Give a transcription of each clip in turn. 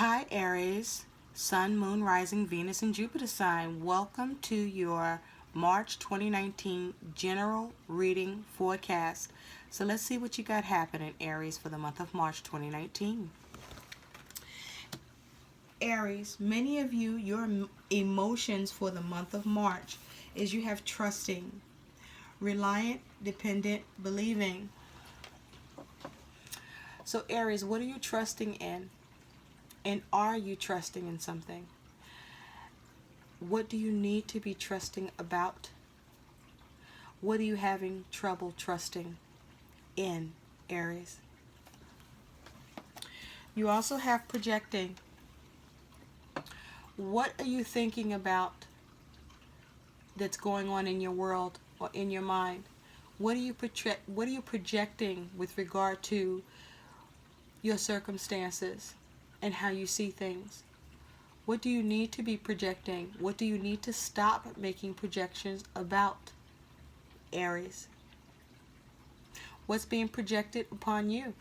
Hi Aries, Sun, Moon, Rising, Venus, and Jupiter sign. Welcome to your March 2019 general reading forecast. So let's see what you got happening, Aries, for the month of March 2019. Aries, many of you, your emotions for the month of March is you have trusting, reliant, dependent, believing. So Aries, what are you trusting in? And are you trusting in something? What do you need to be trusting about? What are you having trouble trusting in, Aries? You also have projecting. What are you thinking about that's going on in your world or in your mind? What are you projecting with regard to your circumstances and how you see things? What do you need to be projecting? What do you need to stop making projections about, Aries? What's being projected upon you?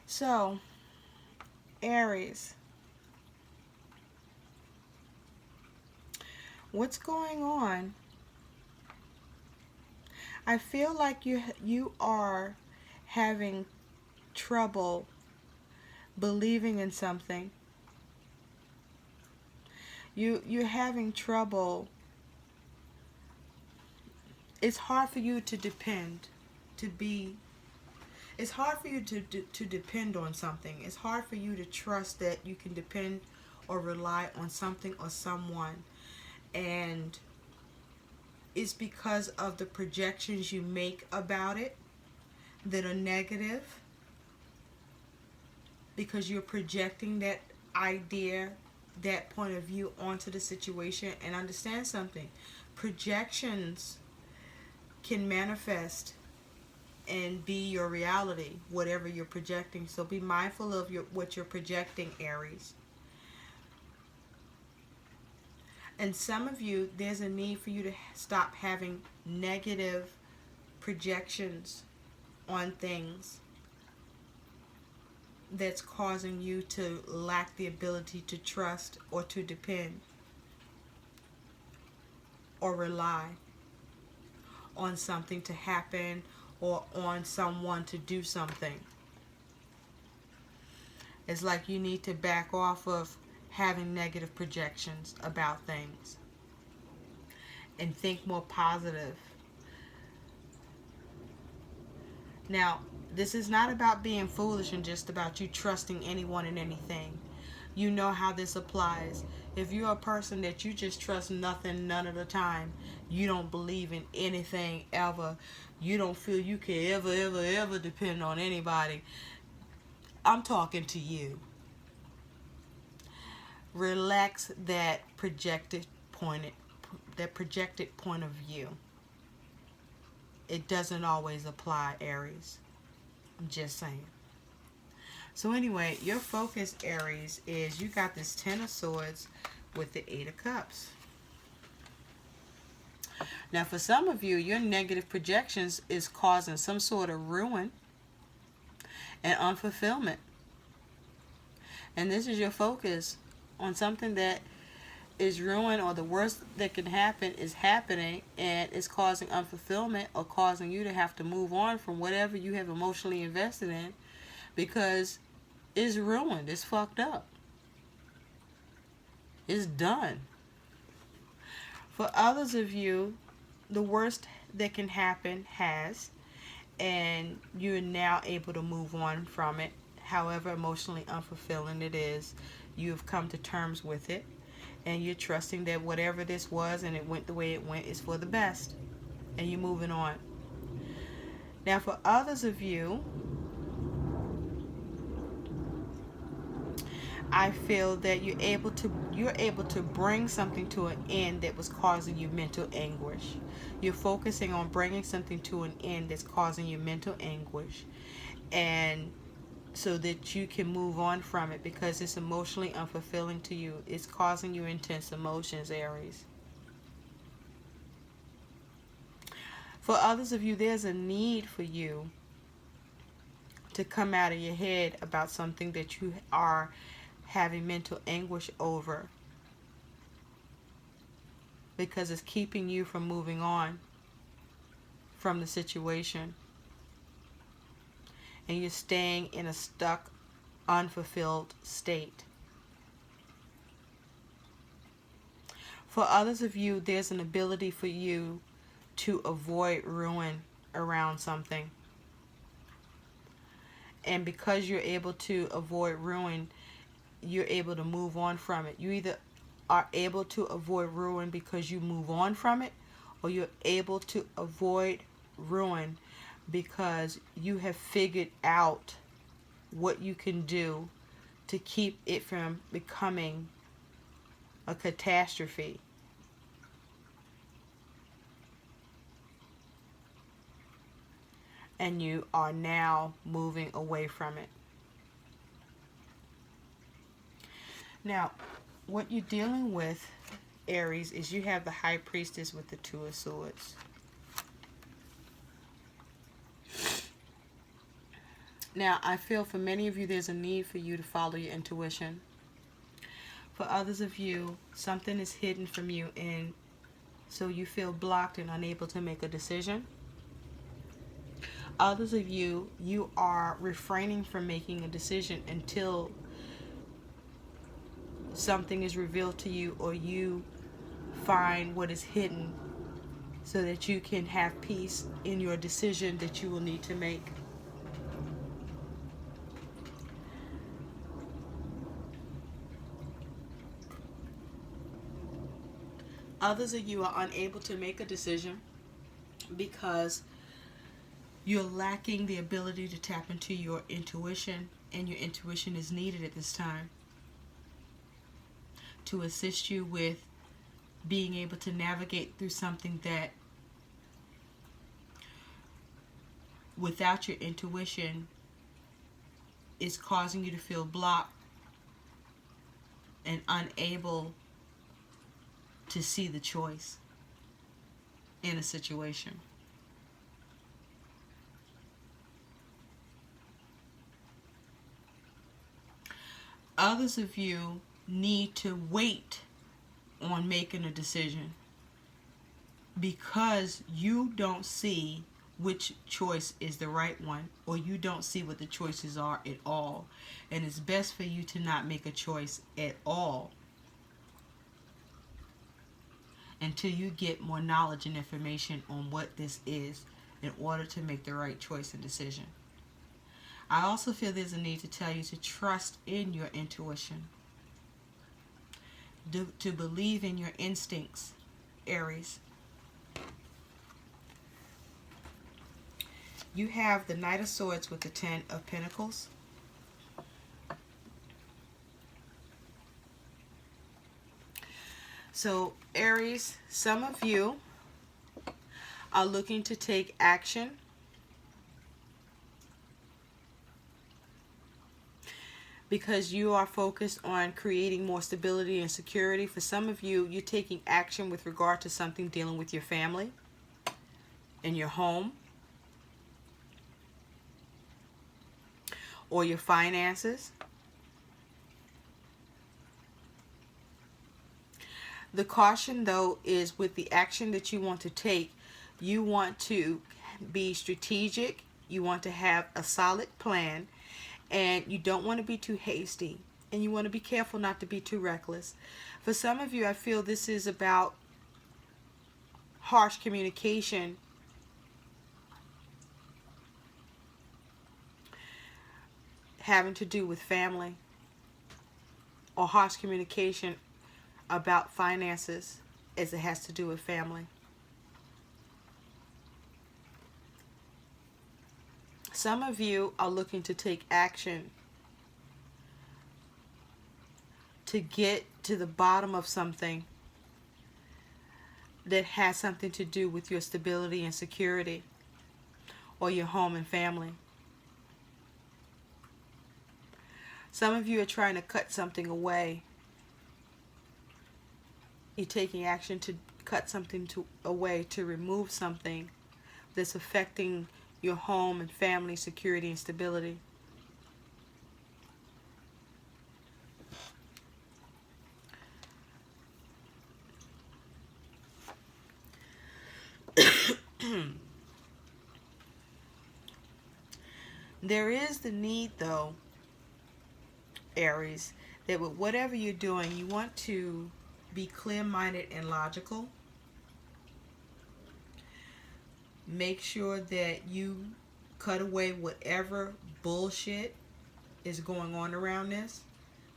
So, Aries, what's going on? I feel like you are having trouble believing in something. You're having trouble. It's hard for you to depend, to be. It's hard for you to depend on something. It's hard for you to trust that you can depend or rely on something or someone. And it's because of the projections you make about it that are negative, because you're projecting that idea, that point of view onto the situation. And understand something, projections can manifest and be your reality, whatever you're projecting. So be mindful of what you're projecting, Aries. And some of you, there's a need for you to stop having negative projections on things that's causing you to lack the ability to trust or to depend or rely on something to happen or on someone to do something. It's like you need to back off of having negative projections about things and think more positive. Now, this is not about being foolish and just about you trusting anyone and anything. You know how this applies. If you're a person that you just trust nothing none of the time, you don't believe in anything ever, you don't feel you can ever depend on anybody, I'm talking to you. Relax that projected point of view. It doesn't always apply, Aries. I'm just saying. So anyway, your focus, Aries, is you got this Ten of Swords with the Eight of Cups. Now, for some of you, your negative projections is causing some sort of ruin and unfulfillment. And this is your focus on something that is ruined, or the worst that can happen is happening, and it's causing unfulfillment or causing you to have to move on from whatever you have emotionally invested in, because it's ruined, it's fucked up, it's done. For others of you, the worst that can happen has, and you're now able to move on from it. However emotionally unfulfilling it is, you've come to terms with it, and you're trusting that whatever this was and it went the way it went is for the best, and you're moving on. Now, for others of you, I feel that you're able to bring something to an end that was causing you mental anguish. You're focusing on bringing something to an end that's causing you mental anguish, and so that you can move on from it, because it's emotionally unfulfilling to you. It's causing you intense emotions, Aries. For others of you, there's a need for you to come out of your head about something that you are having mental anguish over, because it's keeping you from moving on from the situation, and you're staying in a stuck, unfulfilled state. For others of you, there's an ability for you to avoid ruin around something. And because you're able to avoid ruin, you're able to move on from it. You either are able to avoid ruin because you move on from it, or you're able to avoid ruin because you have figured out what you can do to keep it from becoming a catastrophe. And you are now moving away from it. Now, what you're dealing with, Aries, is you have the High Priestess with the Two of Swords. Now, I feel for many of you, there's a need for you to follow your intuition. For others of you, something is hidden from you, and so you feel blocked and unable to make a decision. Others of you, you are refraining from making a decision until something is revealed to you, or you find what is hidden, so that you can have peace in your decision that you will need to make. Others of you are unable to make a decision because you're lacking the ability to tap into your intuition, and your intuition is needed at this time to assist you with being able to navigate through something that, without your intuition, is causing you to feel blocked and unable to see the choice in a situation. Others of you need to wait on making a decision because you don't see which choice is the right one, or you don't see what the choices are at all. And it's best for you to not make a choice at all until you get more knowledge and information on what this is, in order to make the right choice and decision. I also feel there's a need to tell you to trust in your intuition, to believe in your instincts, Aries. You have the Knight of Swords with the Ten of Pentacles. So, Aries, some of you are looking to take action because you are focused on creating more stability and security. For some of you, you're taking action with regard to something dealing with your family and your home, or your finances. The caution, though, is with the action that you want to take, you want to be strategic, you want to have a solid plan, and you don't want to be too hasty, and you want to be careful not to be too reckless. For some of you, I feel this is about harsh communication having to do with family, or harsh communication about finances as it has to do with family. Some of you are looking to take action to get to the bottom of something that has something to do with your stability and security, or your home and family. Some of you are trying to cut something away. You're taking action to cut something away, to remove something that's affecting your home and family security and stability. There is the need, though, Aries, that with whatever you're doing, you want to be clear-minded and logical. Make sure that you cut away whatever bullshit is going on around this,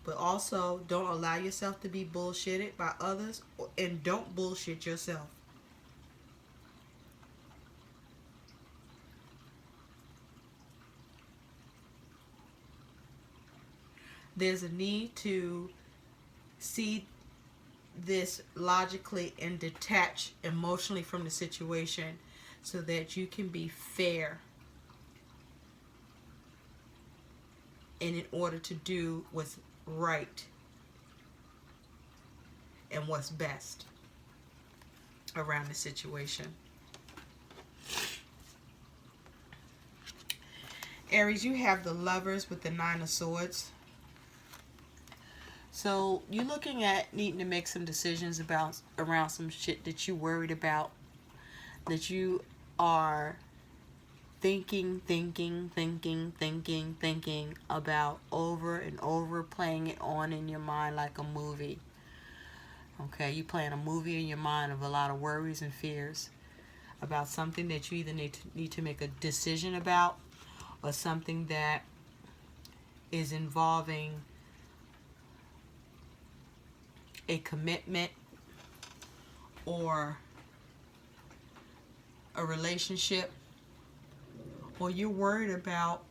but also don't allow yourself to be bullshitted by others, and don't bullshit yourself. There's a need to see this logically and detach emotionally from the situation so that you can be fair and in order to do what's right and what's best around the situation. Aries, you have the Lovers with the Nine of Swords. So you're looking at needing to make some decisions about around some shit that you worried about, that you are thinking about over and over, playing it on in your mind like a movie. Okay, you playing a movie in your mind of a lot of worries and fears about something that you either need to make a decision about, or something that is involving a commitment or a relationship, or you're worried about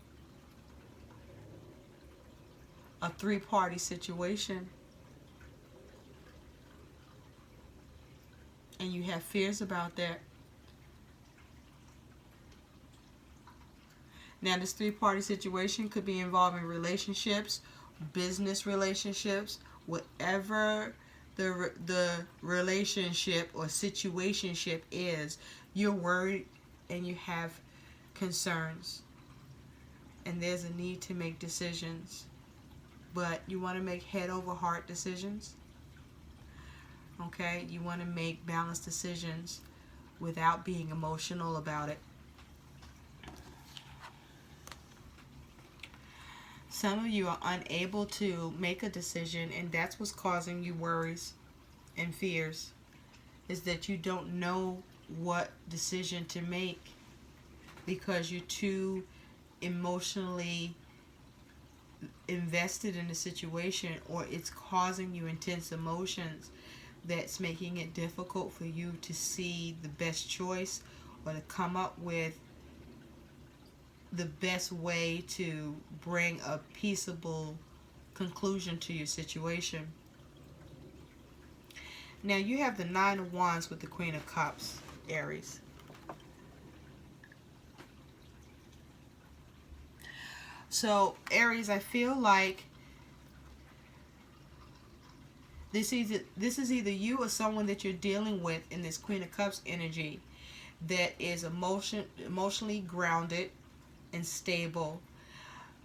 a three-party situation and you have fears about that. Now, this three-party situation could be involving relationships, business relationships, whatever the relationship or situationship is. You're worried and you have concerns, and there's a need to make decisions, but you want to make head over heart decisions. Okay, you want to make balanced decisions without being emotional about it. Some of you are unable to make a decision, and that's what's causing you worries and fears, is that you don't know what decision to make because you're too emotionally invested in the situation, or it's causing you intense emotions that's making it difficult for you to see the best choice or to come up with the best way to bring a peaceable conclusion to your situation. Now, you have the Nine of Wands with the Queen of Cups, Aries. So, Aries, I feel like this is either you or someone that you're dealing with in this Queen of Cups energy that is emotionally grounded and stable,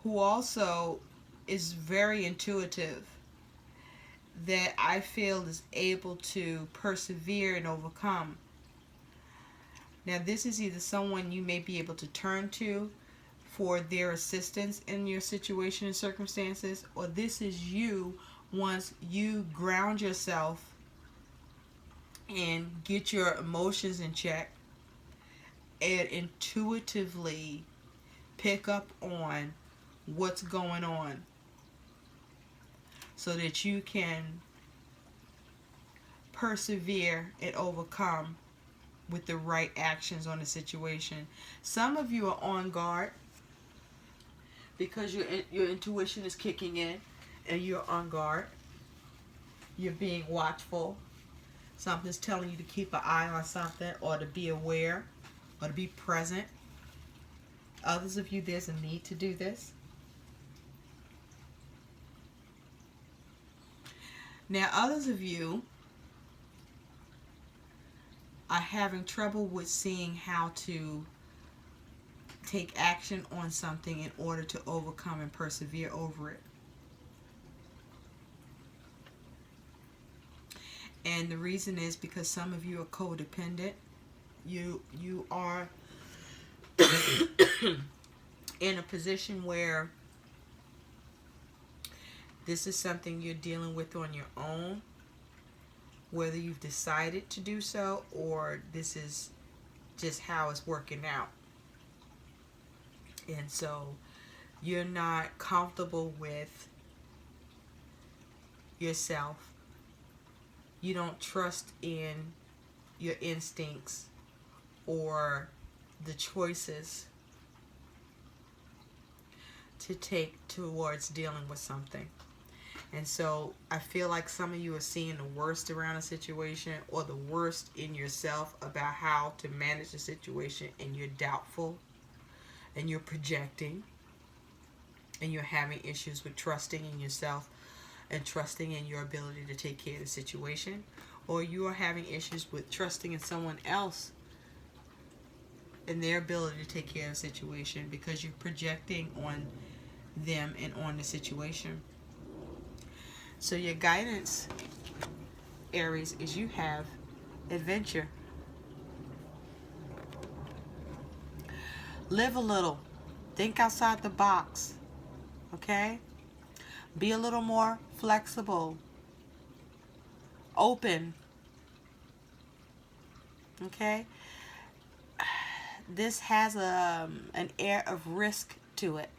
who also is very intuitive, that I feel is able to persevere and overcome. Now, this is either someone you may be able to turn to for their assistance in your situation and circumstances, or this is you once you ground yourself and get your emotions in check and intuitively pick up on what's going on so that you can persevere and overcome with the right actions on the situation. Some of you are on guard because your intuition is kicking in and you're on guard. You're being watchful. Something's telling you to keep an eye on something, or to be aware, or to be present. Others of you, there's a need to do this. Now, others of you are having trouble with seeing how to take action on something in order to overcome and persevere over it. And the reason is because some of you are codependent. You are in a position where this is something you're dealing with on your own, whether you've decided to do so or this is just how it's working out. And so you're not comfortable with yourself. You don't trust in your instincts or the choices to take towards dealing with something. And so I feel like some of you are seeing the worst around a situation or the worst in yourself about how to manage the situation, and you're doubtful and you're projecting and you're having issues with trusting in yourself and trusting in your ability to take care of the situation, or you are having issues with trusting in someone else and their ability to take care of the situation because you're projecting on them and on the situation. So your guidance, Aries, is you have adventure. Live a little. Think outside the box. Okay? Be a little more flexible. Open. Okay? This has an air of risk to it.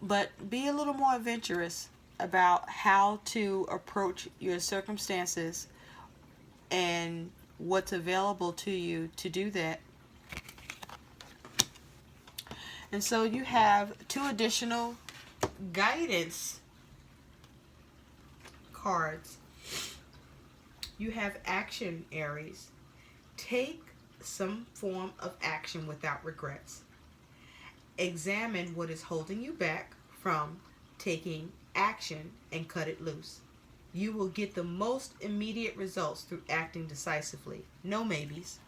But be a little more adventurous about how to approach your circumstances and what's available to you to do that. And so you have 2 additional guidance cards. You have action, Aries. Take some form of action without regrets. Examine what is holding you back from taking action and cut it loose. You will get the most immediate results through acting decisively. No maybes.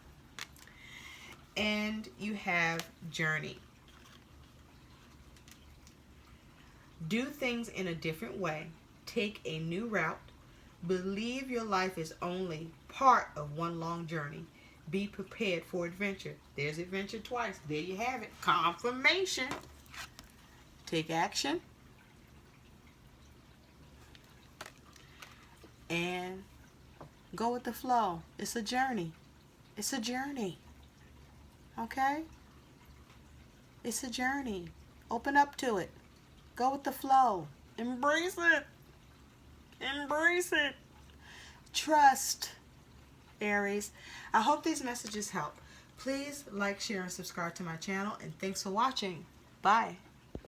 And you have journey. Do things in a different way. Take a new route. Believe your life is only part of one long journey. Be prepared for adventure. There's adventure twice. There you have it. Confirmation. Take action. And go with the flow. It's a journey. It's a journey. Okay? It's a journey. Open up to it. Go with the flow. Embrace it. Embrace it. Trust, Aries. I hope these messages help. Please like, share, and subscribe to my channel. And thanks for watching. Bye.